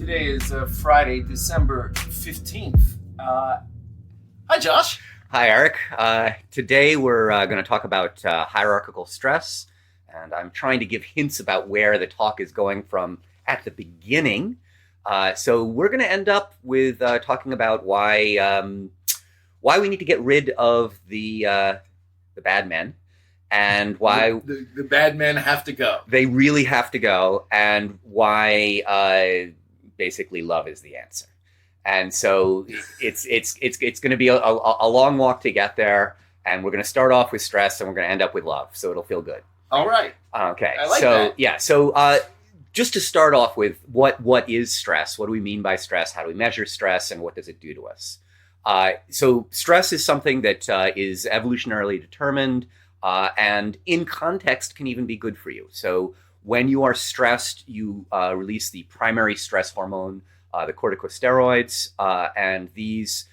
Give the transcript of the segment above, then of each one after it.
Today is Friday, December 15th. Hi, Josh. Hi, Eric. Today we're going to talk about hierarchical stress, and I'm trying to give hints about where the talk is going from at the beginning. So we're going to end up with talking about why we need to get rid of the bad men, and why the bad men have to go. They really have to go, and why basically love is the answer. And so it's going to be a long walk to get there, and we're going to start off with stress, and we're going to end up with love, so it'll feel good. All right. Okay. I like that. Yeah. So just to start off with, what is stress? What do we mean by stress? How do we measure stress, and what does it do to us? So stress is something that is evolutionarily determined, and in context can even be good for you. So when you are stressed, you release the primary stress hormone, the corticosteroids, and these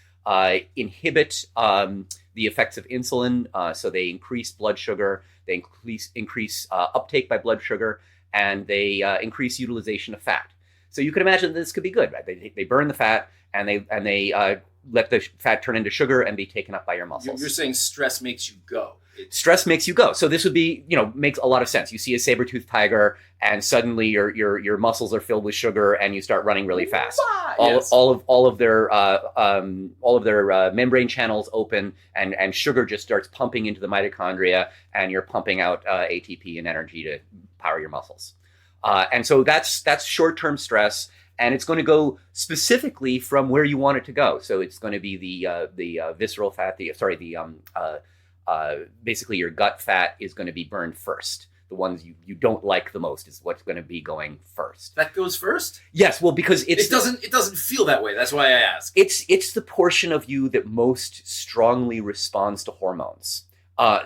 inhibit the effects of insulin. So they increase blood sugar, they increase uptake by blood sugar, and they increase utilization of fat. So you can imagine this could be good, right? They burn the fat, and they let the fat turn into sugar and be taken up by your muscles. You're saying stress makes you go. Stress makes you go. So this would be, makes a lot of sense. You see a saber-toothed tiger, and suddenly your muscles are filled with sugar, and you start running really fast. All of their membrane channels open, and sugar just starts pumping into the mitochondria, and you're pumping out ATP and energy to power your muscles. And so that's short-term stress. And it's going to go specifically from where you want it to go. So it's going to be the visceral fat, basically your gut fat is going to be burned first. The ones you don't like the most is what's going to be going first. That goes first? Yes, well, because it doesn't feel that way. That's why I ask. It's the portion of you that most strongly responds to hormones.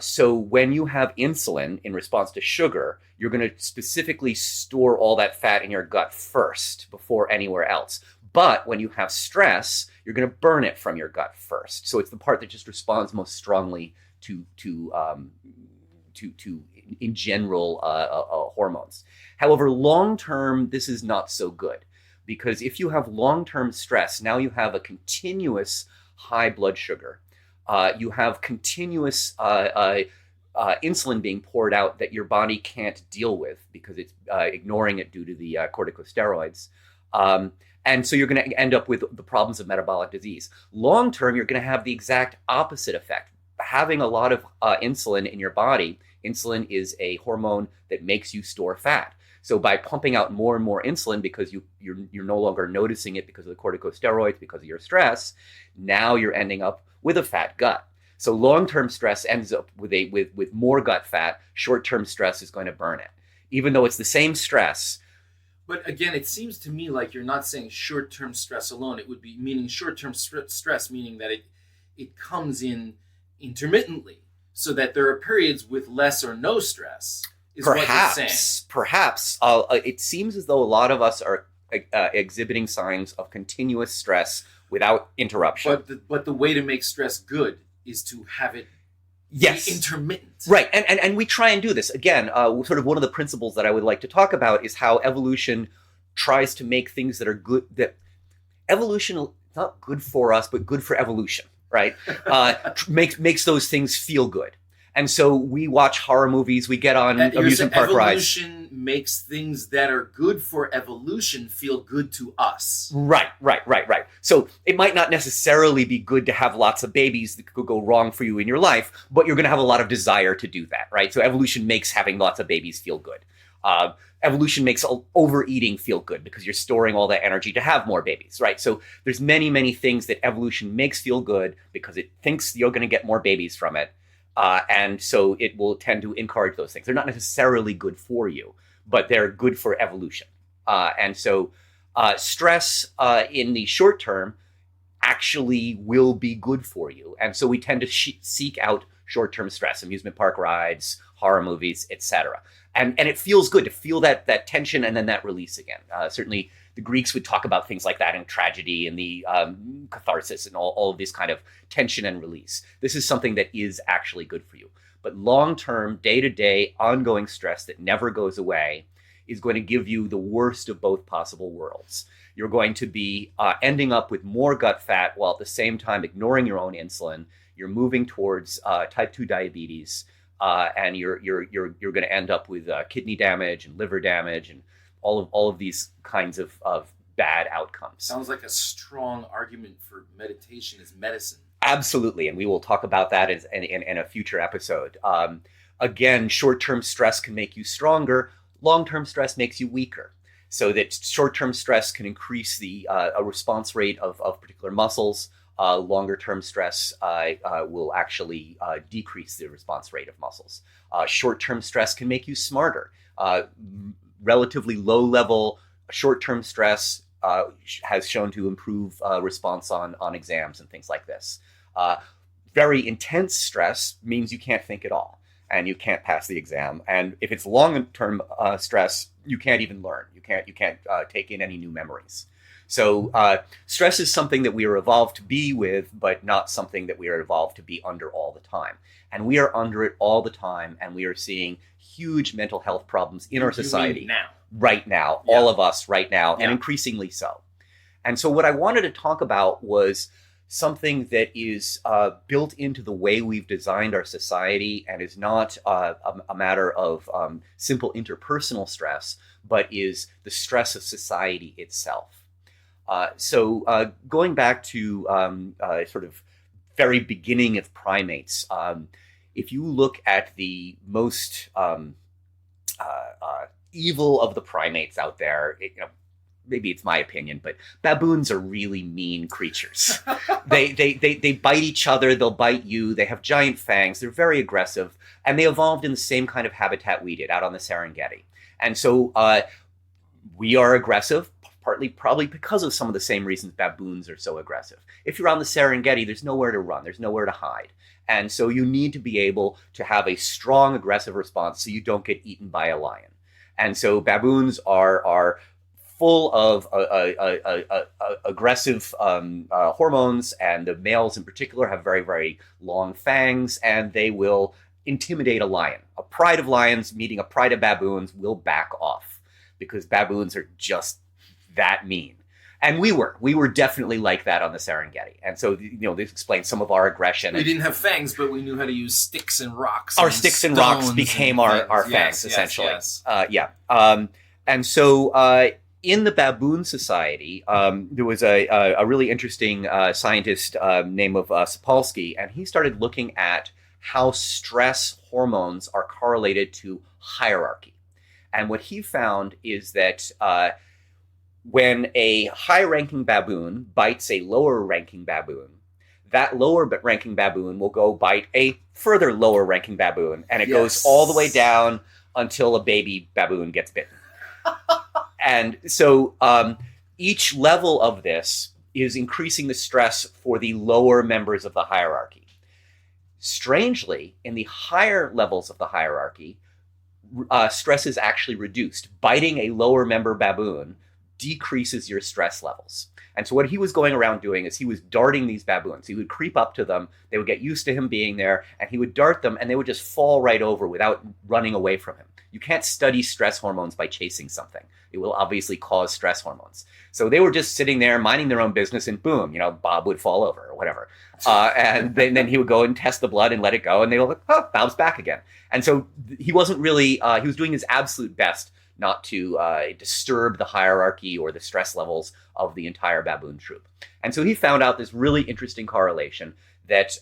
So when you have insulin in response to sugar, you're going to specifically store all that fat in your gut first before anywhere else. But when you have stress, you're going to burn it from your gut first. So it's the part that just responds most strongly to in general hormones. However, long term, this is not so good, because if you have long-term stress, now you have a continuous high blood sugar. You have continuous insulin being poured out that your body can't deal with because it's ignoring it due to the corticosteroids. And so you're going to end up with the problems of metabolic disease. Long term, you're going to have the exact opposite effect. Having a lot of insulin in your body, insulin is a hormone that makes you store fat. So by pumping out more and more insulin, because you're no longer noticing it because of the corticosteroids, because of your stress, now you're ending up with a fat gut. So long-term stress ends up with more gut fat. Short-term stress is going to burn it, even though it's the same stress. But again, it seems to me like you're not saying short-term stress alone. It would be meaning short-term stress, meaning that it comes in intermittently, so that there are periods with less or no stress. Perhaps. It seems as though a lot of us are exhibiting signs of continuous stress without interruption. But the way to make stress good is to have it be intermittent. Right, and we try and do this. Again, sort of one of the principles that I would like to talk about is how evolution tries to make things that are good, that evolution is not good for us, but good for evolution, right? Makes those things feel good. And so we watch horror movies, we get on amusement park rides. Evolution makes things that are good for evolution feel good to us. Right. So it might not necessarily be good to have lots of babies that could go wrong for you in your life, but you're going to have a lot of desire to do that, right? So evolution makes having lots of babies feel good. Evolution makes overeating feel good because you're storing all that energy to have more babies, right? So there's many, many things that evolution makes feel good because it thinks you're going to get more babies from it. And so it will tend to encourage those things. They're not necessarily good for you, but they're good for evolution. And so stress in the short term actually will be good for you. And so we tend to seek out short-term stress, amusement park rides, horror movies, etc. And it feels good to feel that tension and then that release again. Certainly the Greeks would talk about things like that in tragedy and the catharsis and all of this kind of tension and release. This is something that is actually good for you. But long-term, day-to-day, ongoing stress that never goes away is going to give you the worst of both possible worlds. you're going to be ending up with more gut fat while at the same time ignoring your own insulin. You're moving towards type 2 diabetes, and you're going to end up with kidney damage and liver damage and all of these kinds of bad outcomes. Sounds like a strong argument for meditation as medicine. Absolutely, and we will talk about that in a future episode. Again, short-term stress can make you stronger. Long-term stress makes you weaker. So that short-term stress can increase the a response rate of particular muscles. Longer-term stress will actually decrease the response rate of muscles. Short-term stress can make you smarter. Relatively low-level short-term stress has shown to improve response on exams and things like this. Very intense stress means you can't think at all and you can't pass the exam. And if it's long-term stress, you can't even learn. You can't take in any new memories. So stress is something that we are evolved to be with, but not something that we are evolved to be under all the time. And we are under it all the time, and we are seeing huge mental health problems in our society. Right now, all of us right now, and increasingly so. And so what I wanted to talk about was something that is built into the way we've designed our society and is not a matter of simple interpersonal stress, but is the stress of society itself. So going back to sort of very beginning of primates, if you look at the most evil of the primates out there, maybe it's my opinion, but baboons are really mean creatures. They bite each other, they'll bite you, they have giant fangs, they're very aggressive, and they evolved in the same kind of habitat we did out on the Serengeti. And so we are aggressive, partly probably because of some of the same reasons baboons are so aggressive. If you're on the Serengeti, there's nowhere to run, there's nowhere to hide. And so you need to be able to have a strong aggressive response so you don't get eaten by a lion. And so baboons are full of aggressive hormones, and the males in particular have very, very long fangs, and they will intimidate a lion. A pride of lions meeting a pride of baboons will back off because baboons are just that mean. And we were definitely like that on the Serengeti. And so, this explains some of our aggression. We didn't have fangs, but we knew how to use sticks and rocks. Our sticks and rocks became our fangs, essentially. Yes. And so in the baboon society, there was a really interesting scientist named Sapolsky, and he started looking at how stress hormones are correlated to hierarchy. And what he found is that when a high-ranking baboon bites a lower-ranking baboon, that lower-ranking baboon will go bite a further lower-ranking baboon, and it goes all the way down until a baby baboon gets bitten. And so each level of this is increasing the stress for the lower members of the hierarchy. Strangely, in the higher levels of the hierarchy, stress is actually reduced. Biting a lower member baboon decreases your stress levels. And so what he was going around doing is he was darting these baboons. He would creep up to them, they would get used to him being there, and he would dart them, and they would just fall right over without running away from him. You can't study stress hormones by chasing something. It will obviously cause stress hormones. So they were just sitting there minding their own business, and boom, Bob would fall over or whatever. And then he would go and test the blood and let it go, and they were like, Bob's back again. And so he wasn't really, he was doing his absolute best not to disturb the hierarchy or the stress levels of the entire baboon troop. And so he found out this really interesting correlation that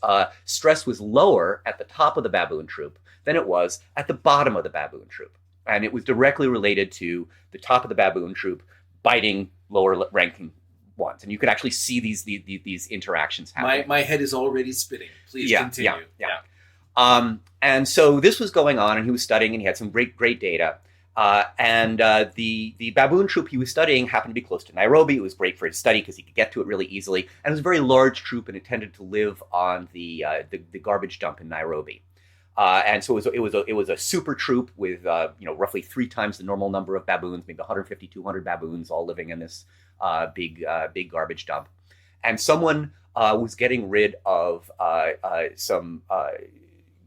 stress was lower at the top of the baboon troop than it was at the bottom of the baboon troop. And it was directly related to the top of the baboon troop biting lower ranking ones. And you could actually see these interactions happening. My head is already spinning. Please continue. Yeah. And so this was going on, and he was studying, and he had some great data. And the baboon troop he was studying happened to be close to Nairobi. It was great for his study because he could get to it really easily. And it was a very large troop, and it tended to live on the garbage dump in Nairobi. And so it was a super troop with roughly 3 times the normal number of baboons, maybe 150, 200 baboons, all living in this big garbage dump. And someone was getting rid of some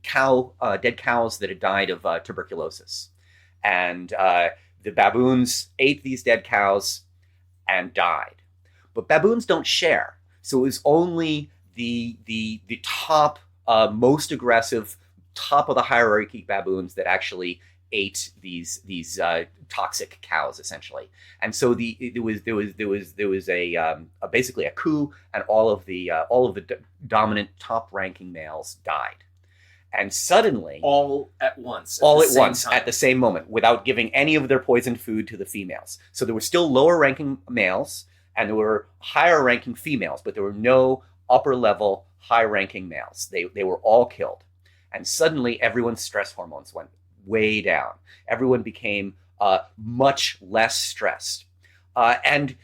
dead cows that had died of tuberculosis. And the baboons ate these dead cows, and died. But baboons don't share. So it was only the top, most aggressive, top of the hierarchy baboons that actually ate these toxic cows, essentially. And so there was basically a coup, and all of the dominant top ranking males died. And suddenly, all at once at the same moment, without giving any of their poisoned food to the females. So there were still lower ranking males and there were higher ranking females, but there were no upper level high ranking males. They were all killed. And suddenly everyone's stress hormones went way down. Everyone became much less stressed. And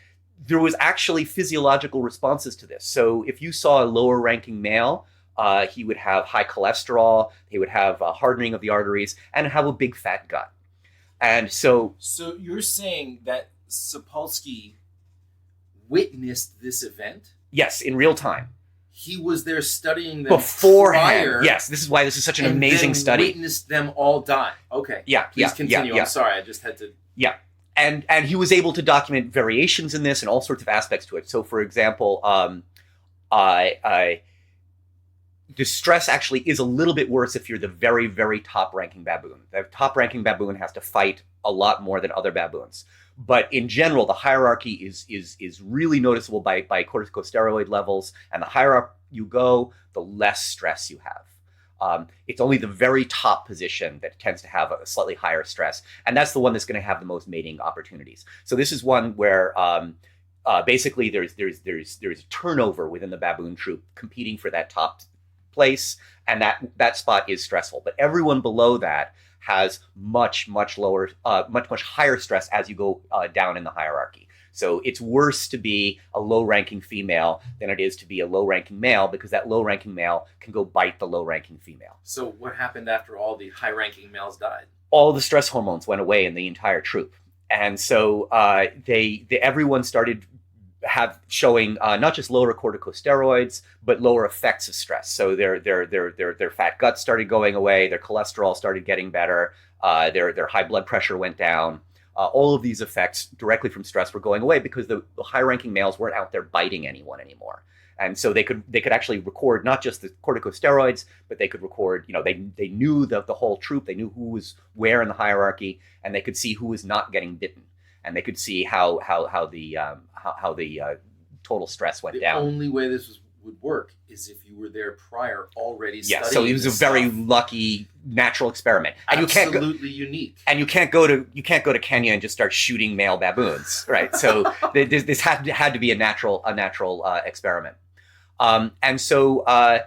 there was actually physiological responses to this. So if you saw a lower ranking male, he would have high cholesterol, he would have hardening of the arteries, and have a big fat gut. And so you're saying that Sapolsky witnessed this event? Yes, in real time. He was there studying them beforehand. Prior, yes, this is why this is such an amazing study. Witnessed them all die. Okay. Yeah. Please continue. Yeah. I'm sorry, I just had to. Yeah. And he was able to document variations in this and all sorts of aspects to it. So, for example, the stress actually is a little bit worse if you're the very, very top-ranking baboon. The top-ranking baboon has to fight a lot more than other baboons. But in general, the hierarchy is really noticeable by corticosteroid levels, and the higher up you go, the less stress you have. It's only the very top position that tends to have a slightly higher stress, and that's the one that's going to have the most mating opportunities. So this is one where basically there's a turnover within the baboon troop competing for that top place, and that spot is stressful. But everyone below that has much lower, much higher stress as you go down in the hierarchy. So it's worse to be a low-ranking female than it is to be a low-ranking male, because that low-ranking male can go bite the low-ranking female. So what happened after all the high-ranking males died? All the stress hormones went away in the entire troop, and so everyone started showing not just lower corticosteroids, but lower effects of stress. So their fat guts started going away, their cholesterol started getting better, their high blood pressure went down. All of these effects directly from stress were going away because the high-ranking males weren't out there biting anyone anymore. And so they could actually record not just the corticosteroids, but they could record, they knew the whole troop, they knew who was where in the hierarchy, and they could see who was not getting bitten. And they could see how the total stress went down. The only way this would work is if you were there prior already studying. Yeah, so it was a very lucky natural experiment. And absolutely unique. And you can't go to Kenya and just start shooting male baboons, right? So this had to be a natural experiment. And so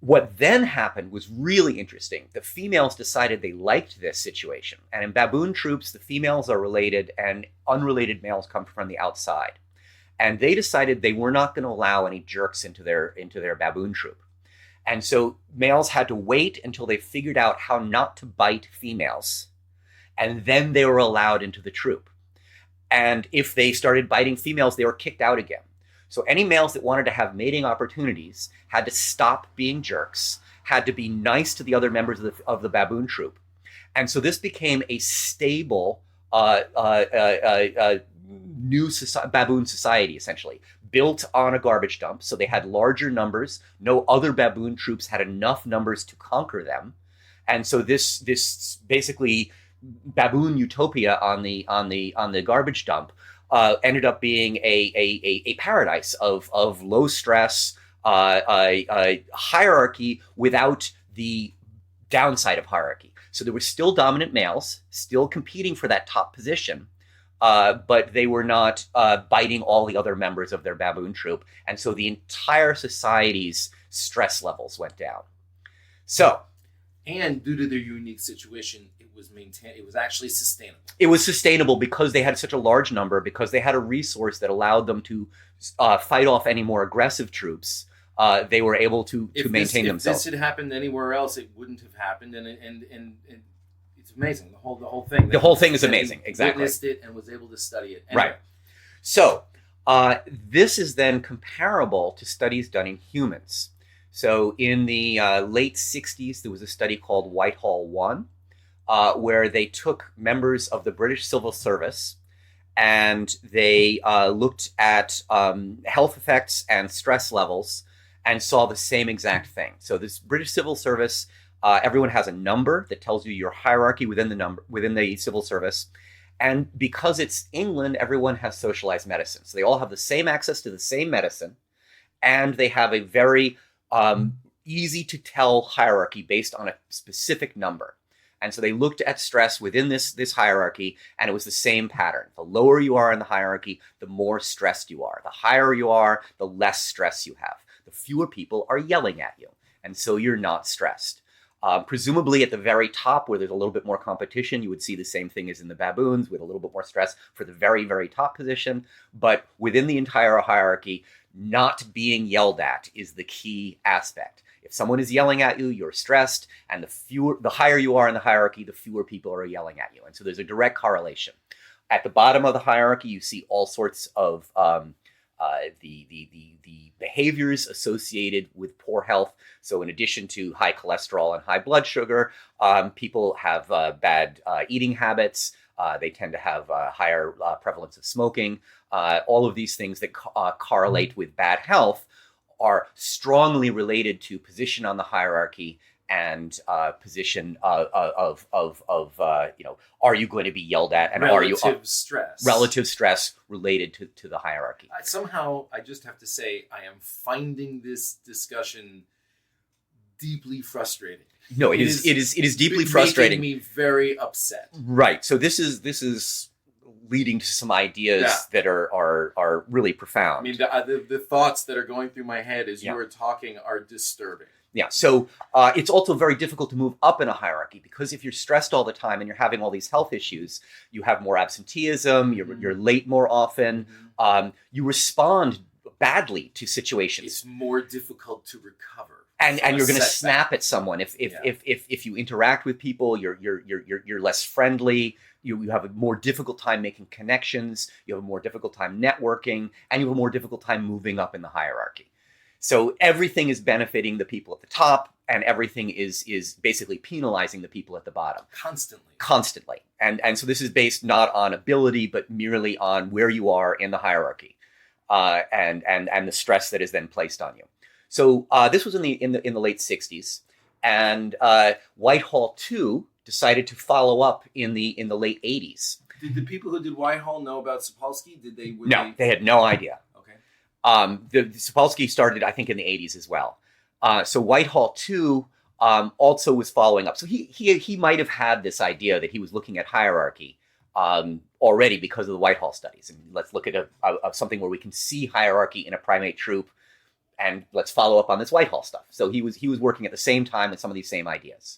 what then happened was really interesting. The females decided they liked this situation. And in baboon troops, the females are related and unrelated males come from the outside. And they decided they were not going to allow any jerks into their baboon troop. And so males had to wait until they figured out how not to bite females. And then they were allowed into the troop. And if they started biting females, they were kicked out again. So any males that wanted to have mating opportunities had to stop being jerks, had to be nice to the other members of the baboon troop. And so this became a stable new baboon society, essentially, built on a garbage dump. So they had larger numbers. No other baboon troops had enough numbers to conquer them. And so this basically baboon utopia on the garbage dump ended up being a paradise of low stress, hierarchy without the downside of hierarchy. So there were still dominant males, still competing for that top position, but they were not biting all the other members of their baboon troop. And so the entire society's stress levels went down. So, and due to their unique situation, it was actually sustainable. It was sustainable because they had such a large number, because they had a resource that allowed them to fight off any more aggressive troops. They were able to maintain themselves. If this had happened anywhere else, it wouldn't have happened, and it's amazing. The whole thing. The whole thing is amazing. Exactly. Witnessed it and was able to study it. Anyway. Right. So this is then comparable to studies done in humans. So in the late 60s, there was a study called Whitehall 1, where they took members of the British Civil Service and they looked at health effects and stress levels and saw the same exact thing. So this British civil service, everyone has a number that tells you your hierarchy within the civil service. And because it's England, everyone has socialized medicine. So they all have the same access to the same medicine, and they have a very easy to tell hierarchy based on a specific number. And so they looked at stress within this hierarchy, and it was the same pattern. The lower you are in the hierarchy, the more stressed you are. The higher you are, the less stress you have. The fewer people are yelling at you, and so you're not stressed. Presumably at the very top, where there's a little bit more competition, you would see the same thing as in the baboons, with a little bit more stress for the very, very top position. But within the entire hierarchy, not being yelled at is the key aspect. If someone is yelling at you, you're stressed, and the higher you are in the hierarchy, the fewer people are yelling at you. And so there's a direct correlation. At the bottom of the hierarchy, you see all sorts of the behaviors associated with poor health. So in addition to high cholesterol and high blood sugar, people have bad eating habits. They tend to have higher prevalence of smoking. All of these things that correlate with bad health are strongly related to position on the hierarchy and position of are you going to be yelled at, and relative stress related to the hierarchy. Somehow I just have to say I am finding this discussion deeply frustrating. No, it is deeply frustrating. Making me very upset. Right. So this is leading to some ideas that are really profound. I mean, the thoughts that are going through my head as you are talking are disturbing. Yeah, so it's also very difficult to move up in a hierarchy, because if you're stressed all the time and you're having all these health issues, you have more absenteeism, you're late more often, you respond badly to situations. It's more difficult to recover. And you're going to snap at someone if you interact with people. You're less friendly. You have a more difficult time making connections. You have a more difficult time networking, and you have a more difficult time moving up in the hierarchy. So everything is benefiting the people at the top, and everything is basically penalizing the people at the bottom. Constantly. And so this is based not on ability, but merely on where you are in the hierarchy, and the stress that is then placed on you. So this was in the late 60s, and Whitehall 2 decided to follow up in the late 80s. Did the people who did Whitehall know about Sapolsky? No, they had no idea. The Sapolsky started, I think, in the 80s as well. So Whitehall 2 also was following up. So he might have had this idea that he was looking at hierarchy already because of the Whitehall studies. And let's look at something where we can see hierarchy in a primate troop, and let's follow up on this Whitehall stuff. So he was working at the same time with some of these same ideas.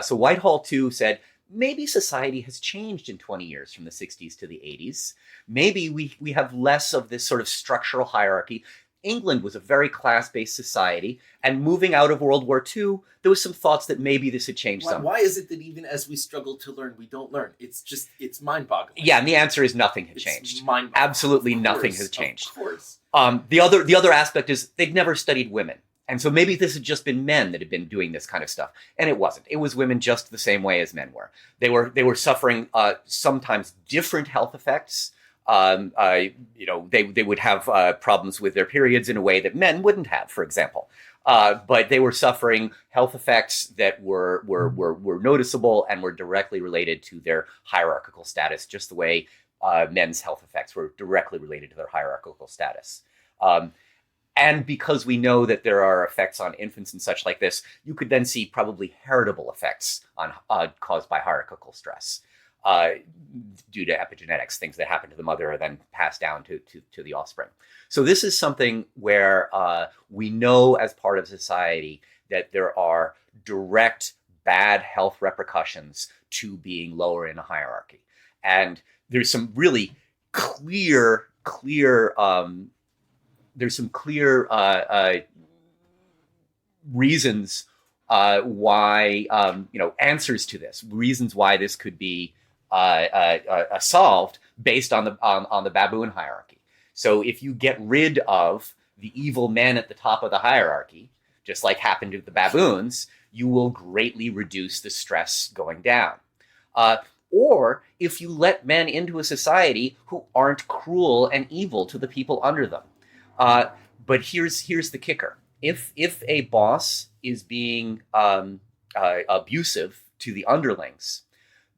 So Whitehall 2 said, maybe society has changed in 20 years from the 60s to the 80s. Maybe we have less of this sort of structural hierarchy. England was a very class-based society, and moving out of World War II, there was some thoughts that maybe this had changed some. Why is it that even as we struggle to learn, we don't learn? It's mind-boggling. Yeah, and the answer is nothing had changed. Absolutely nothing has changed. Of course. The other aspect is they'd never studied women. And so maybe this had just been men that had been doing this kind of stuff. And it wasn't. It was women just the same way as men were. They were suffering sometimes different health effects. They would have problems with their periods in a way that men wouldn't have, for example. But they were suffering health effects that were noticeable and were directly related to their hierarchical status, just the way men's health effects were directly related to their hierarchical status. And because we know that there are effects on infants and such like this, you could then see probably heritable effects caused by hierarchical stress due to epigenetics. Things that happen to the mother are then passed down to the offspring. So this is something where we know as part of society that there are direct bad health repercussions to being lower in a hierarchy. And there's some really clear reasons why, answers to this, reasons why this could be solved based on the baboon hierarchy. So if you get rid of the evil men at the top of the hierarchy, just like happened to the baboons, you will greatly reduce the stress going down. or if you let men into a society who aren't cruel and evil to the people under them. But here's the kicker: if a boss is being abusive to the underlings,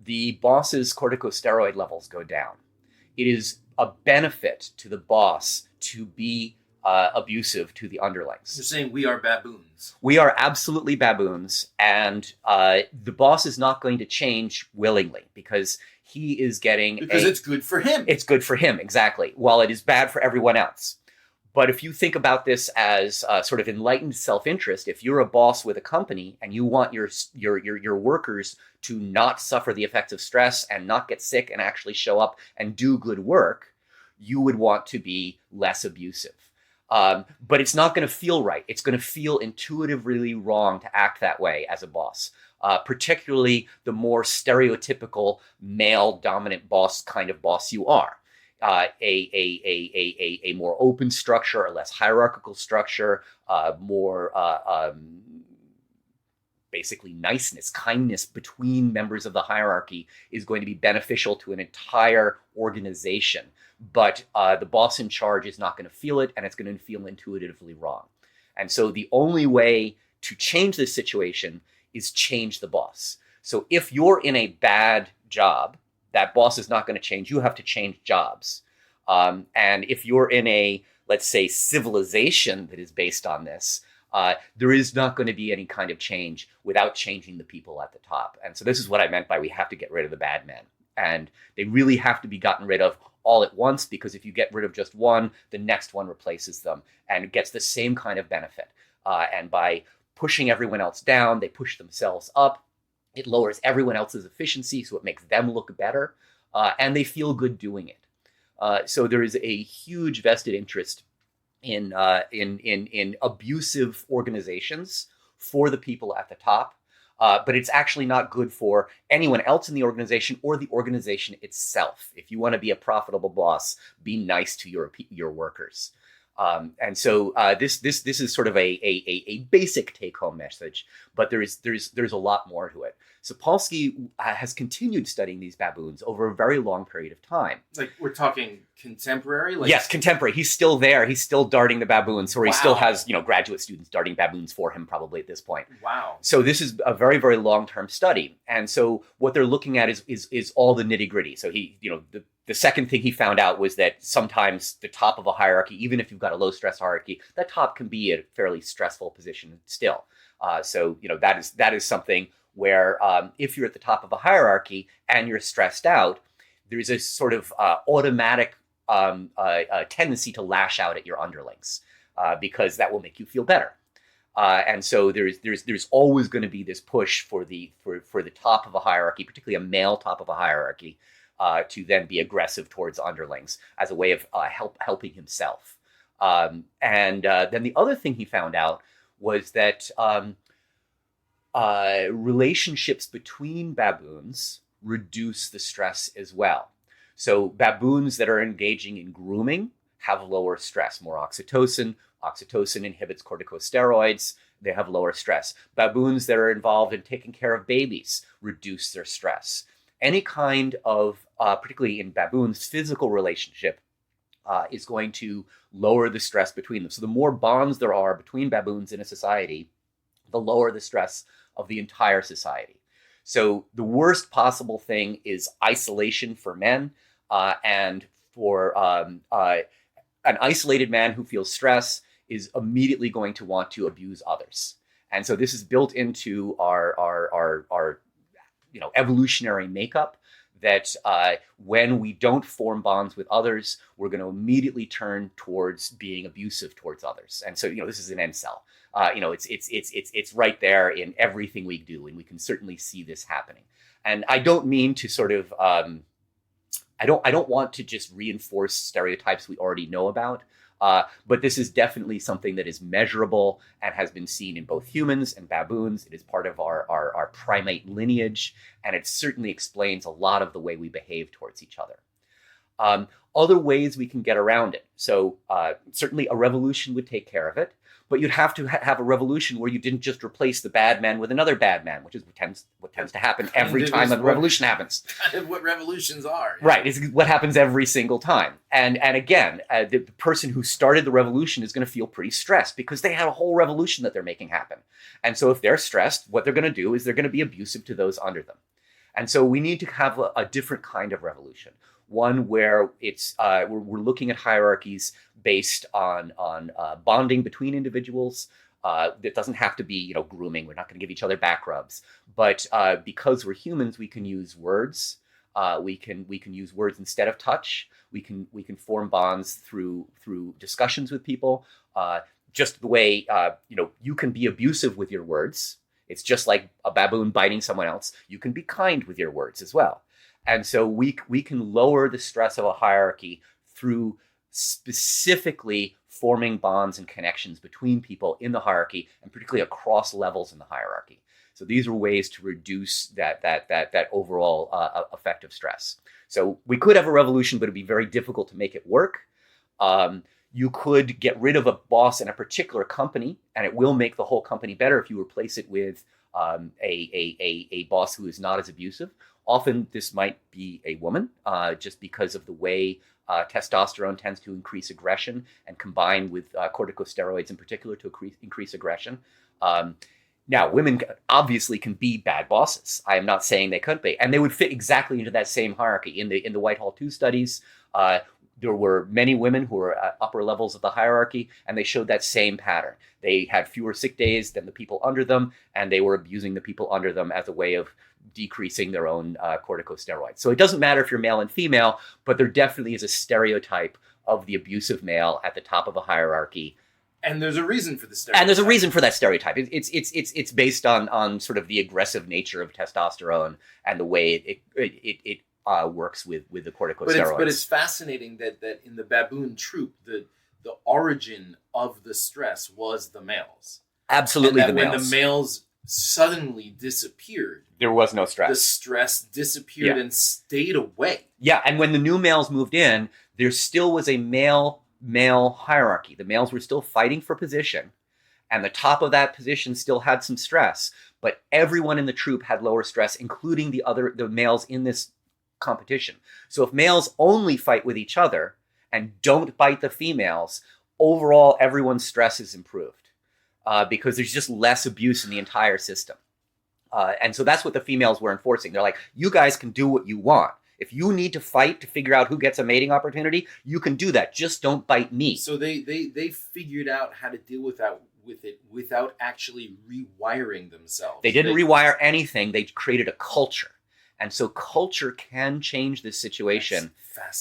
the boss's corticosteroid levels go down. It is a benefit to the boss to be abusive to the underlings. You're saying we are baboons. We are absolutely baboons, and the boss is not going to change willingly because he is getting it's good for him. It's good for him, exactly, while it is bad for everyone else. But if you think about this as sort of enlightened self-interest, if you're a boss with a company and you want your workers to not suffer the effects of stress and not get sick and actually show up and do good work, you would want to be less abusive. But it's not going to feel right. It's going to feel intuitively wrong to act that way as a boss, particularly the more stereotypical male-dominant boss kind of boss you are. A more open structure, a less hierarchical structure, more basically niceness, kindness between members of the hierarchy is going to be beneficial to an entire organization. But the boss in charge is not going to feel it, and it's going to feel intuitively wrong. And so the only way to change this situation is change the boss. So if you're in a bad job, that boss is not going to change. You have to change jobs. And if you're in a, let's say, civilization that is based on this, there is not going to be any kind of change without changing the people at the top. And so this is what I meant by we have to get rid of the bad men. And they really have to be gotten rid of all at once, because if you get rid of just one, the next one replaces them and gets the same kind of benefit. And by pushing everyone else down, they push themselves up. It lowers everyone else's efficiency, so it makes them look better, and they feel good doing it. So there is a huge vested interest in abusive organizations for the people at the top, but it's actually not good for anyone else in the organization or the organization itself. If you want to be a profitable boss, be nice to your workers. And so this is sort of a basic take-home message, but there's a lot more to it. Sapolsky has continued studying these baboons over a very long period of time. Like, we're talking contemporary? Yes, contemporary. He's still there. He's still darting the baboons, or he still has, graduate students darting baboons for him probably at this point. Wow. So this is a very, very long-term study. And so what they're looking at is all the nitty-gritty. So he, the second thing he found out was that sometimes the top of a hierarchy, even if you've got a low-stress hierarchy, that top can be a fairly stressful position still. So that is something where if you're at the top of a hierarchy and you're stressed out, there's a sort of automatic tendency to lash out at your underlings because that will make you feel better. And so there's always going to be this push for the top of a hierarchy, particularly a male top of a hierarchy, to then be aggressive towards underlings as a way of helping himself. And then the other thing he found out was that relationships between baboons reduce the stress as well. So baboons that are engaging in grooming have lower stress, more oxytocin. Oxytocin inhibits corticosteroids. They have lower stress. Baboons that are involved in taking care of babies reduce their stress. Any kind of, particularly in baboons, physical relationship is going to lower the stress between them. So the more bonds there are between baboons in a society, the lower the stress of the entire society. So the worst possible thing is isolation for men, and for an isolated man who feels stress is immediately going to want to abuse others. And so this is built into our evolutionary makeup, that when we don't form bonds with others, we're going to immediately turn towards being abusive towards others. And so, this is an end cell. It's right there in everything we do, and we can certainly see this happening. And I don't mean to sort of, I don't want to just reinforce stereotypes we already know about. But this is definitely something that is measurable and has been seen in both humans and baboons. It is part of our primate lineage, and it certainly explains a lot of the way we behave towards each other. Other ways we can get around it. So certainly a revolution would take care of it, but you'd have to have a revolution where you didn't just replace the bad man with another bad man, which is what tends to happen every time a revolution happens. Kind of what revolutions are. Right, it's what happens every single time. And again, the person who started the revolution is going to feel pretty stressed because they had a whole revolution that they're making happen. And so if they're stressed, what they're going to do is they're going to be abusive to those under them. And so we need to have a different kind of revolution, one where it's we're looking at hierarchies based on bonding between individuals. It doesn't have to be grooming. We're not going to give each other back rubs, but because we're humans, we can use words. We can use words instead of touch. We can form bonds through discussions with people. Just the way you can be abusive with your words. It's just like a baboon biting someone else. You can be kind with your words as well. And so we can lower the stress of a hierarchy through specifically forming bonds and connections between people in the hierarchy, and particularly across levels in the hierarchy. So these are ways to reduce that overall effect of stress. So we could have a revolution, but it'd be very difficult to make it work. You could get rid of a boss in a particular company, and it will make the whole company better if you replace it with a boss who is not as abusive. Often this might be a woman, just because of the way testosterone tends to increase aggression and combine with corticosteroids in particular to increase aggression. Now, women obviously can be bad bosses. I am not saying they couldn't be, and they would fit exactly into that same hierarchy. In the Whitehall 2 studies, there were many women who were at upper levels of the hierarchy, and they showed that same pattern. They had fewer sick days than the people under them, and they were abusing the people under them as a way of decreasing their own corticosteroids. So it doesn't matter if you're male and female, but there definitely is a stereotype of the abusive male at the top of a hierarchy. And there's a reason for the stereotype. And there's a reason for that stereotype. It's based on sort of the aggressive nature of testosterone and the way it works with the corticosteroids. But it's fascinating that in the baboon troop, the origin of the stress was the males. Absolutely, and that the when males. the males suddenly disappeared, there was no stress. The stress disappeared and stayed away. Yeah, and when the new males moved in, there still was a male hierarchy. The males were still fighting for position, and the top of that position still had some stress. But everyone in the troop had lower stress, including the males in this competition. So if males only fight with each other and don't bite the females, overall everyone's stress is improved because there's just less abuse in the entire system. And so that's what the females were enforcing. They're like, you guys can do what you want. If you need to fight to figure out who gets a mating opportunity, you can do that. Just don't bite me. So they figured out how to deal with it without actually rewiring themselves. They didn't rewire anything. They created a culture. And so culture can change this situation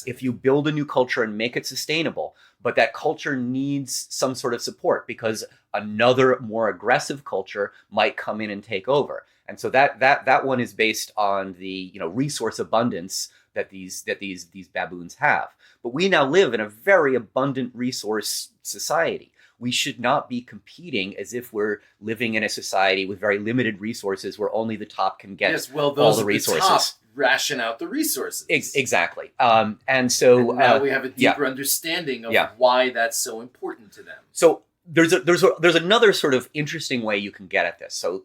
if you build a new culture and make it sustainable. But that culture needs some sort of support because another more aggressive culture might come in and take over. And so that one is based on the resource abundance that these baboons have. But we now live in a very abundant resource society. We should not be competing as if we're living in a society with very limited resources where only the top can get all the resources. Top ration out the resources. Exactly. And so now we have a deeper understanding of why that's so important to them. So there's another sort of interesting way you can get at this. So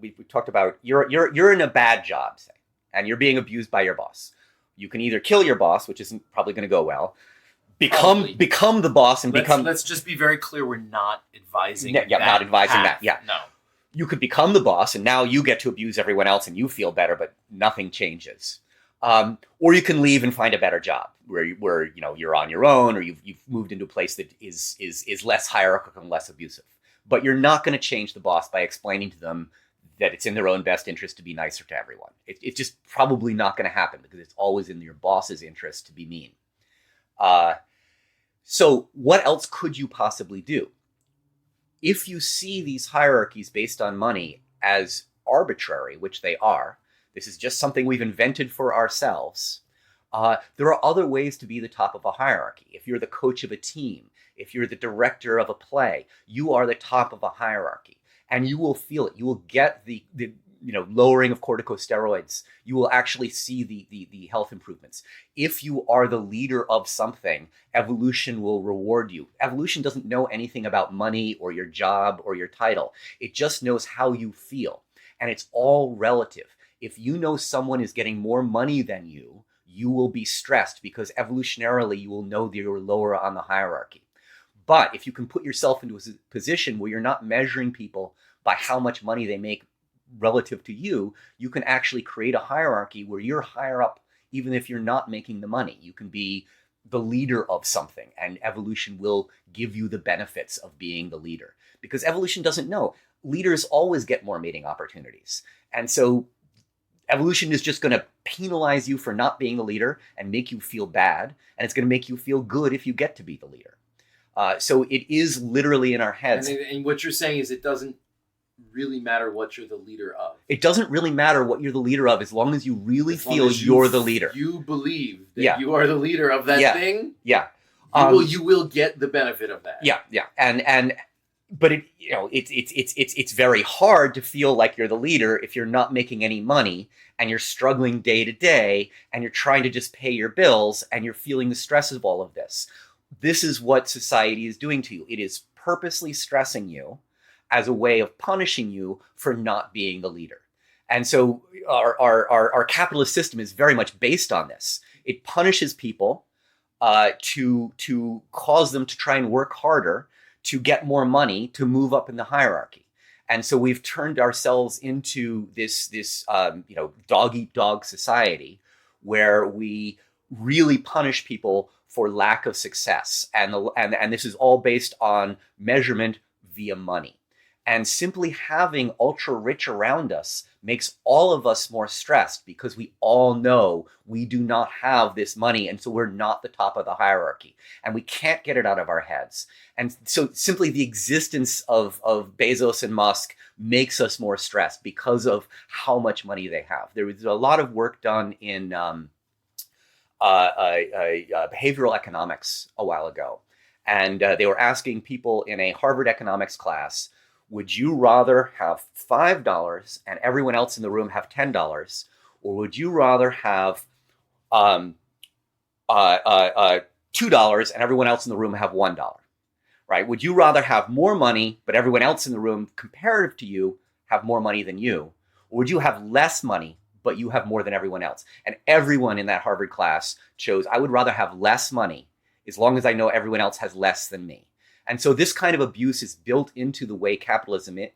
we talked about you're in a bad job, say, and you're being abused by your boss. You can either kill your boss, which isn't probably going to go well. Become the boss and become. Let's just be very clear. We're not advising. Not advising that. Yeah. No. You could become the boss, and now you get to abuse everyone else, and you feel better, but nothing changes. Or you can leave and find a better job where you're on your own, or you've moved into a place that is less hierarchical and less abusive. But you're not going to change the boss by explaining to them that it's in their own best interest to be nicer to everyone. It's just probably not going to happen because it's always in your boss's interest to be mean. So what else could you possibly do? If you see these hierarchies based on money as arbitrary, which they are, this is just something we've invented for ourselves, there are other ways to be the top of a hierarchy. If you're the coach of a team, if you're the director of a play, you are the top of a hierarchy. And you will feel it. You will get the lowering of corticosteroids, you will actually see the health improvements. If you are the leader of something, evolution will reward you. Evolution doesn't know anything about money or your job or your title. It just knows how you feel. And it's all relative. If you know someone is getting more money than you, you will be stressed because evolutionarily you will know that you're lower on the hierarchy. But if you can put yourself into a position where you're not measuring people by how much money they make relative to you, you can actually create a hierarchy where you're higher up even if you're not making the money. You can be the leader of something, and evolution will give you the benefits of being the leader. Because evolution doesn't know. Leaders always get more mating opportunities. And so evolution is just going to penalize you for not being the leader and make you feel bad. And it's going to make you feel good if you get to be the leader. So it is literally in our heads. And what you're saying is it doesn't really matter what you're the leader of. It doesn't really matter what you're the leader of as long as you really feel you're the leader. You believe that you are the leader of that thing. Yeah. You will get the benefit of that. Yeah. But it's very hard to feel like you're the leader if you're not making any money and you're struggling day to day and you're trying to just pay your bills and you're feeling the stress of all of this. This is what society is doing to you. It is purposely stressing you as a way of punishing you for not being the leader. And so our capitalist system is very much based on this. It punishes people to cause them to try and work harder, to get more money, to move up in the hierarchy. And so we've turned ourselves into this dog-eat-dog society where we really punish people for lack of success. And this is all based on measurement via money. And simply having ultra rich around us makes all of us more stressed because we all know we do not have this money. And so we're not the top of the hierarchy and we can't get it out of our heads. And so simply the existence of Bezos and Musk makes us more stressed because of how much money they have. There was a lot of work done in behavioral economics a while ago. And they were asking people in a Harvard economics class, would you rather have $5 and everyone else in the room have $10? Or would you rather have $2 and everyone else in the room have $1? Right? Would you rather have more money, but everyone else in the room comparative to you have more money than you? Or would you have less money, but you have more than everyone else? And everyone in that Harvard class chose, I would rather have less money as long as I know everyone else has less than me. And so this kind of abuse is built into the way capitalism it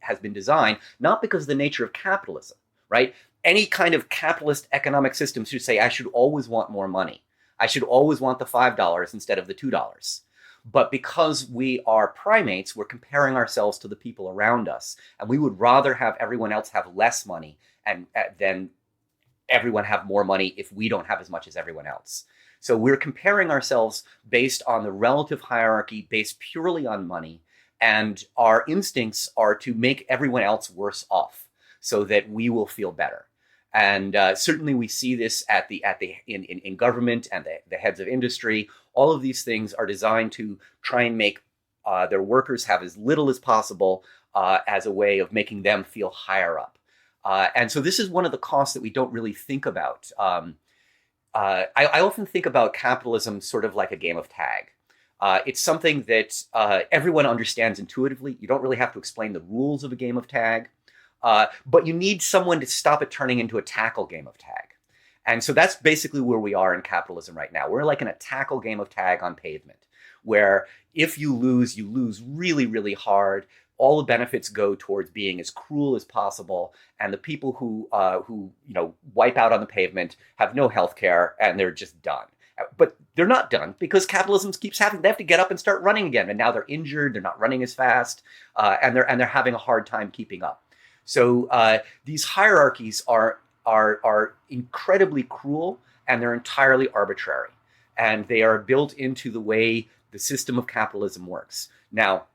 has been designed, not because of the nature of capitalism, right? Any kind of capitalist economic system should say, I should always want more money. I should always want the $5 instead of the $2. But because we are primates, we're comparing ourselves to the people around us. And we would rather have everyone else have less money and than everyone have more money if we don't have as much as everyone else. So we're comparing ourselves based on the relative hierarchy, based purely on money, and our instincts are to make everyone else worse off so that we will feel better. And certainly we see this in government and the heads of industry. All of these things are designed to try and make their workers have as little as possible as a way of making them feel higher up. And so this is one of the costs that we don't really think about. I often think about capitalism sort of like a game of tag. It's something that everyone understands intuitively. You don't really have to explain the rules of a game of tag, but you need someone to stop it turning into a tackle game of tag. And so that's basically where we are in capitalism right now. We're like in a tackle game of tag on pavement, where if you lose really, really hard. All the benefits go towards being as cruel as possible, and the people who wipe out on the pavement have no health care and they're just done. But they're not done because capitalism keeps having. They have to get up and start running again, and now they're injured. They're not running as fast, and they're having a hard time keeping up. So these hierarchies are incredibly cruel, and they're entirely arbitrary, and they are built into the way the system of capitalism works. Now,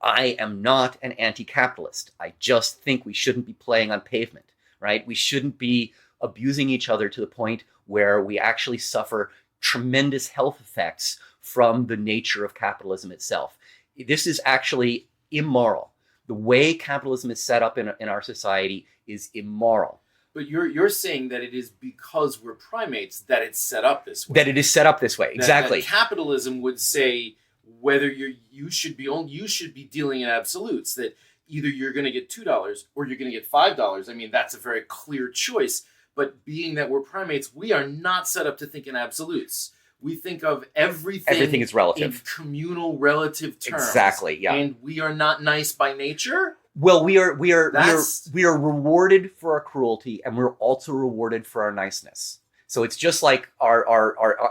I am not an anti-capitalist. I just think we shouldn't be playing on pavement, right? We shouldn't be abusing each other to the point where we actually suffer tremendous health effects from the nature of capitalism itself. This is actually immoral. The way capitalism is set up in our society is immoral. But you're saying that it is because we're primates that it's set up this way. That it is set up this way, exactly. That capitalism would say whether you should be dealing in absolutes. That either you're going to get $2 or you're going to get $5. I mean, that's a very clear choice. But being that we're primates, we are not set up to think in absolutes. We think of everything is relative. in communal relative terms. Exactly, yeah. And we are not nice by nature. Well, we are rewarded for our cruelty, and we're also rewarded for our niceness. So it's just like our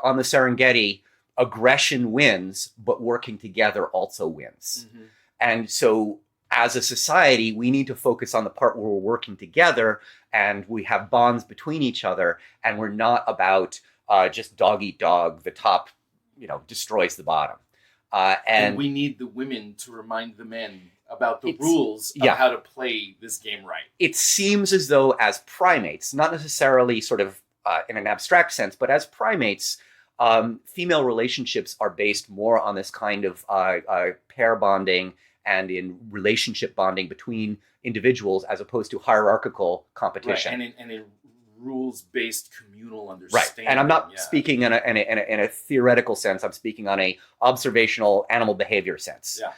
on the Serengeti, aggression wins, but working together also wins. Mm-hmm. And so as a society, we need to focus on the part where we're working together and we have bonds between each other, and we're not about just dog eat dog, the top, destroys the bottom. And we need the women to remind the men about the rules of how to play this game right. It seems as though as primates, not necessarily sort of in an abstract sense, but as primates, female relationships are based more on this kind of pair bonding and in relationship bonding between individuals as opposed to hierarchical competition. Right. And in rules-based communal understanding. Right. And I'm not speaking in a theoretical sense. I'm speaking on a observational animal behavior sense. Yeah.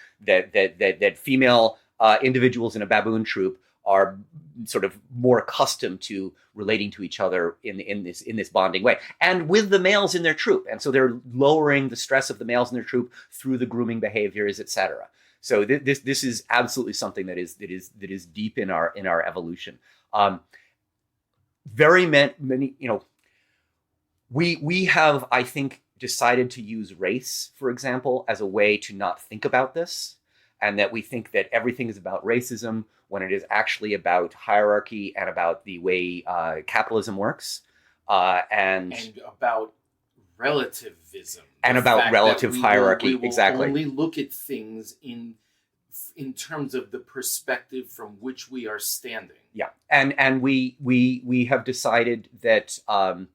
That female individuals in a baboon troop are sort of more accustomed to relating to each other in this bonding way, and with the males in their troop. And so they're lowering the stress of the males in their troop through the grooming behaviors, etc. So this is absolutely something that is deep in our evolution. Very many, we have, I think, decided to use race, for example, as a way to not think about this, and that we think that everything is about racism when it is actually about hierarchy and about the way capitalism works, and about relativism, and about relative hierarchy. We will exactly. Only look at things in terms of the perspective from which we are standing. Yeah, and we have decided that the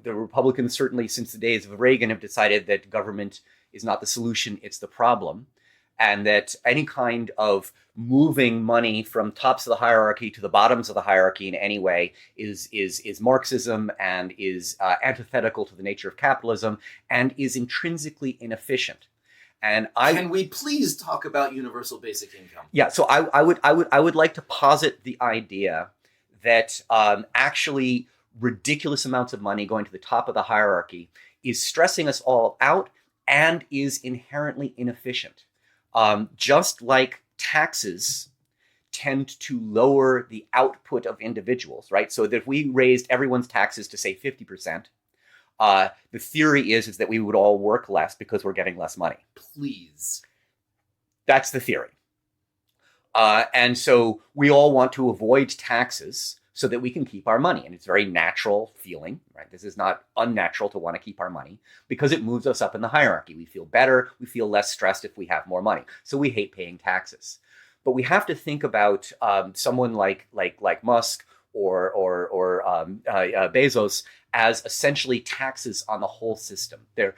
Republicans, certainly since the days of Reagan, have decided that government is not the solution, it's the problem, and that any kind of moving money from tops of the hierarchy to the bottoms of the hierarchy in any way is Marxism and is antithetical to the nature of capitalism and is intrinsically inefficient. And can we please talk about universal basic income? Yeah, so I would like to posit the idea that actually ridiculous amounts of money going to the top of the hierarchy is stressing us all out and is inherently inefficient. Just like taxes tend to lower the output of individuals, right? So that if we raised everyone's taxes to say 50%, the theory is that we would all work less because we're getting less money. Please. That's the theory. And so we all want to avoid taxes so that we can keep our money. And it's a very natural feeling, right? This is not unnatural to want to keep our money because it moves us up in the hierarchy. We feel better. We feel less stressed if we have more money. So we hate paying taxes. But we have to think about someone like Musk or Bezos as essentially taxes on the whole system. They're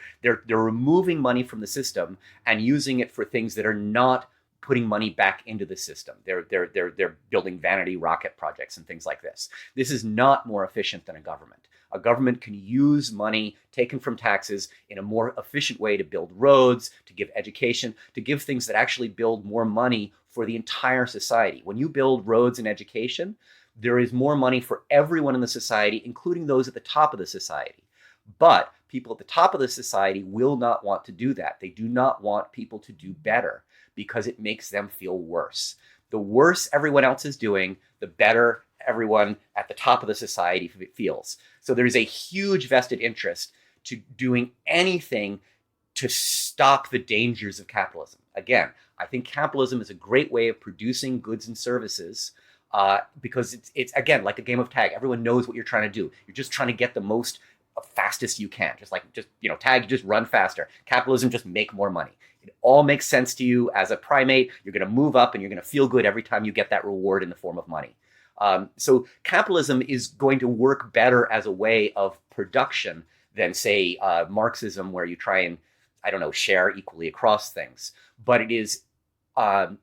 removing money from the system and using it for things that are not putting money back into the system. They're building vanity rocket projects and things like this. This is not more efficient than a government. A government can use money taken from taxes in a more efficient way to build roads, to give education, to give things that actually build more money for the entire society. When you build roads and education, there is more money for everyone in the society, including those at the top of the society. But people at the top of the society will not want to do that. They do not want people to do better because it makes them feel worse. The worse everyone else is doing, the better everyone at the top of the society feels. So there's a huge vested interest to doing anything to stop the dangers of capitalism. Again, I think capitalism is a great way of producing goods and services because it's again like a game of tag. Everyone knows what you're trying to do. You're just trying to get the most fastest you can. Just tag, just run faster. Capitalism, just make more money. It all makes sense to you as a primate. You're going to move up and you're going to feel good every time you get that reward in the form of money. So capitalism is going to work better as a way of production than, say, Marxism, where you try and, share equally across things. But it is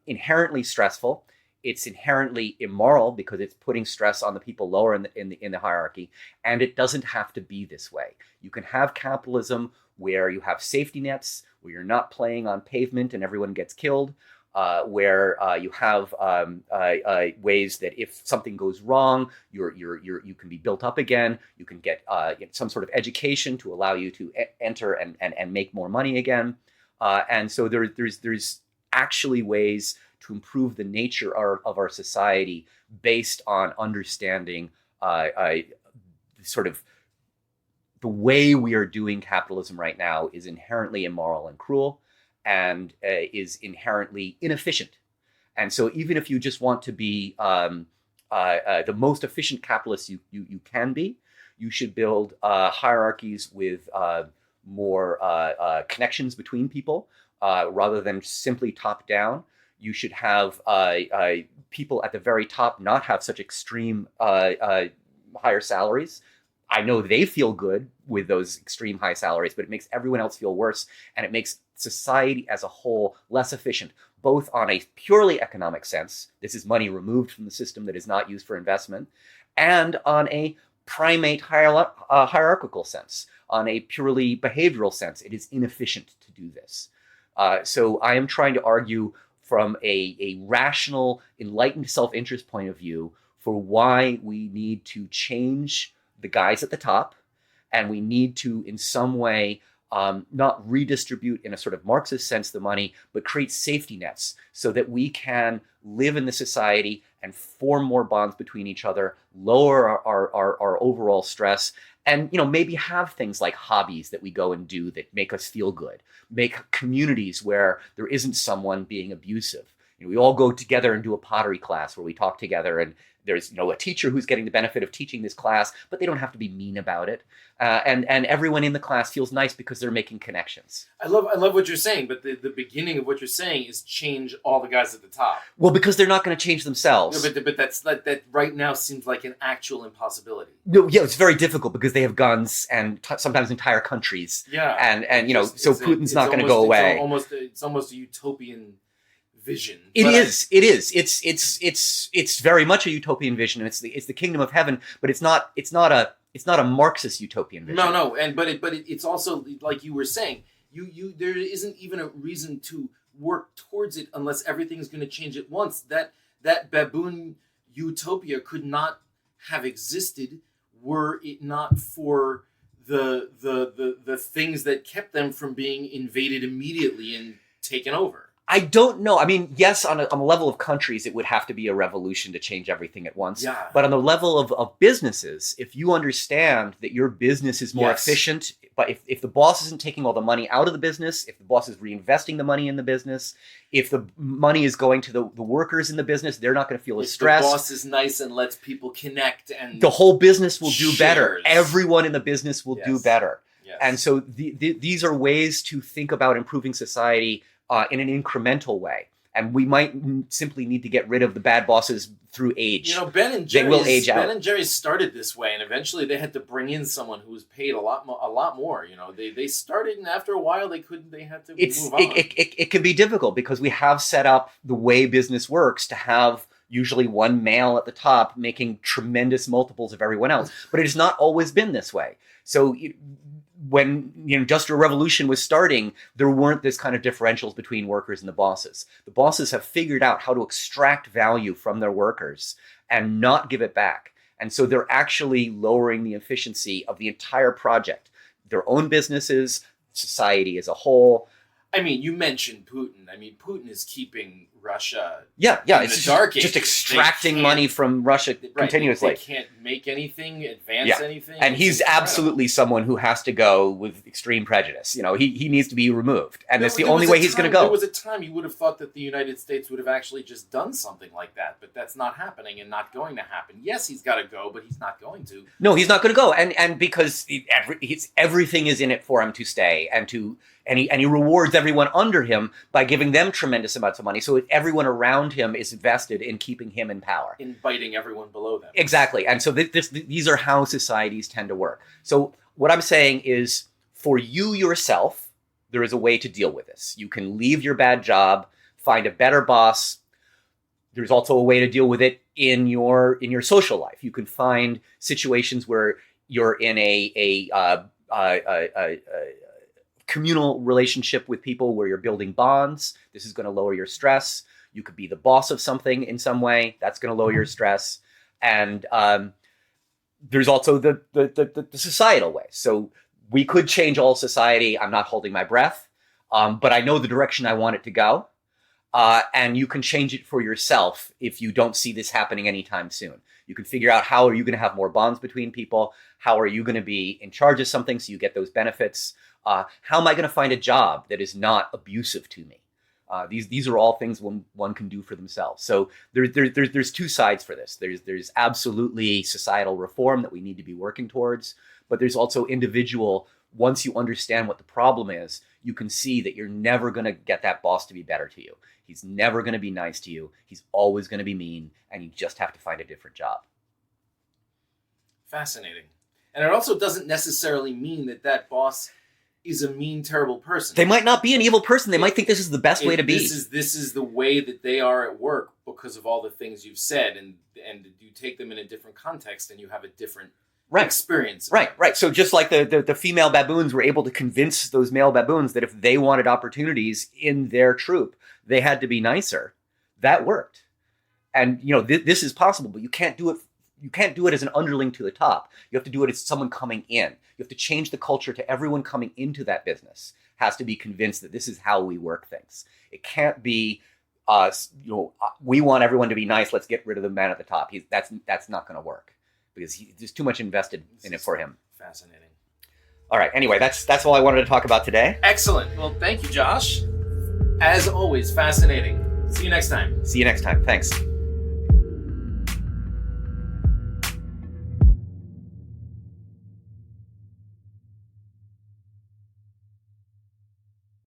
inherently stressful. It's inherently immoral because it's putting stress on the people lower in the hierarchy, and it doesn't have to be this way. You can have capitalism where you have safety nets, where you're not playing on pavement and everyone gets killed, where you have ways that if something goes wrong, you can be built up again. You can get some sort of education to allow you to enter and make more money again. And so there's actually ways to improve the nature of our society based on understanding sort of the way we are doing capitalism right now is inherently immoral and cruel, and is inherently inefficient. And so even if you just want to be the most efficient capitalist you can be, you should build hierarchies with more connections between people rather than simply top down. You should have people at the very top not have such extreme higher salaries. I know they feel good with those extreme high salaries, but it makes everyone else feel worse, and it makes society as a whole less efficient, both on a purely economic sense. This is money removed from the system that is not used for investment, and on a primate hierarchical sense, on a purely behavioral sense. It is inefficient to do this. So I am trying to argue from a rational, enlightened self-interest point of view for why we need to change the guys at the top, and we need to, in some way, not redistribute in a sort of Marxist sense the money, but create safety nets so that we can live in the society and form more bonds between each other, lower our overall stress, and maybe have things like hobbies that we go and do that make us feel good, make communities where there isn't someone being abusive. We all go together and do a pottery class where we talk together, and there's a teacher who's getting the benefit of teaching this class, but they don't have to be mean about it. And everyone in the class feels nice because they're making connections. I love what you're saying, but the beginning of what you're saying is change all the guys at the top. Well, because they're not going to change themselves. No, but that right now seems like an actual impossibility. No, yeah, it's very difficult because they have guns and sometimes entire countries. Yeah, and so Putin's not going to go away. It's almost a utopian vision. It is. It's very much a utopian vision, and it's the kingdom of heaven, but it's not a Marxist utopian vision. No, but it's also like you were saying, you there isn't even a reason to work towards it unless everything's going to change at once. That baboon utopia could not have existed were it not for the things that kept them from being invaded immediately and taken over. I don't know. I mean, yes, on a level of countries, it would have to be a revolution to change everything at once. Yeah. But on the level of businesses, if you understand that your business is more efficient, but if the boss isn't taking all the money out of the business, if the boss is reinvesting the money in the business, if the money is going to the workers in the business, they're not going to feel as stressed. If the boss is nice and lets people connect, and the whole business will do better. Everyone in the business will do better. Yes. And so these are ways to think about improving society in an incremental way. And we might simply need to get rid of the bad bosses through age. Ben and They will age out. Ben and Jerry's started this way, and eventually they had to bring in someone who was paid a lot more. They started, and after a while they had to move on. It can be difficult because we have set up the way business works to have usually one male at the top making tremendous multiples of everyone else. But it has not always been this way. So when Industrial Revolution was starting, there weren't this kind of differentials between workers and the bosses. The bosses have figured out how to extract value from their workers and not give it back. And so they're actually lowering the efficiency of the entire project, their own businesses, society as a whole. I mean, you mentioned Putin. I mean, Putin is keeping Russia it's dark just ages. extracting money from Russia continuously. They can't make anything, advance anything. And he's absolutely someone who has to go with extreme prejudice. He needs to be removed. And that's the only way he's going to go. There was a time you would have thought that the United States would have actually just done something like that, but that's not happening and not going to happen. Yes, he's got to go, but he's not going to. No, he's not going to go. And because everything is in it for him to stay and he rewards everyone under him by giving them tremendous amounts of money. So everyone around him is invested in keeping him in power. Inviting everyone below them. Exactly. And so these are how societies tend to work. So what I'm saying is, for you yourself, there is a way to deal with this. You can leave your bad job, find a better boss. There's also a way to deal with it in your social life. You can find situations where you're in a communal relationship with people where you're building bonds. This is going to lower your stress. You could be the boss of something in some way. That's going to lower your stress. And there's also the societal way. So we could change all society. I'm not holding my breath, but I know the direction I want it to go. And you can change it for yourself if you don't see this happening anytime soon. You can figure out how are you going to have more bonds between people? How are you going to be in charge of something so you get those benefits? How am I going to find a job that is not abusive to me? These are all things one can do for themselves. So there's two sides for this. There's absolutely societal reform that we need to be working towards, but there's also individual. Once you understand what the problem is, you can see that you're never going to get that boss to be better to you. He's never going to be nice to you. He's always going to be mean, and you just have to find a different job. Fascinating. And it also doesn't necessarily mean that boss is a mean, terrible person. They might not be an evil person. They might think this is the best way to be. This is the way that they are at work because of all the things you've said, and you take them in a different context, and you have a different experience. Right. So just like the female baboons were able to convince those male baboons that if they wanted opportunities in their troop, they had to be nicer. That worked. And this is possible, but you can't do it. You can't do it as an underling to the top. You have to do it as someone coming in. You have to change the culture to everyone coming into that business has to be convinced that this is how we work things. It can't be, we want everyone to be nice. Let's get rid of the man at the top. That's not going to work because there's too much invested in it for him. Fascinating. All right. Anyway, that's all I wanted to talk about today. Excellent. Well, thank you, Josh. As always, fascinating. See you next time. Thanks.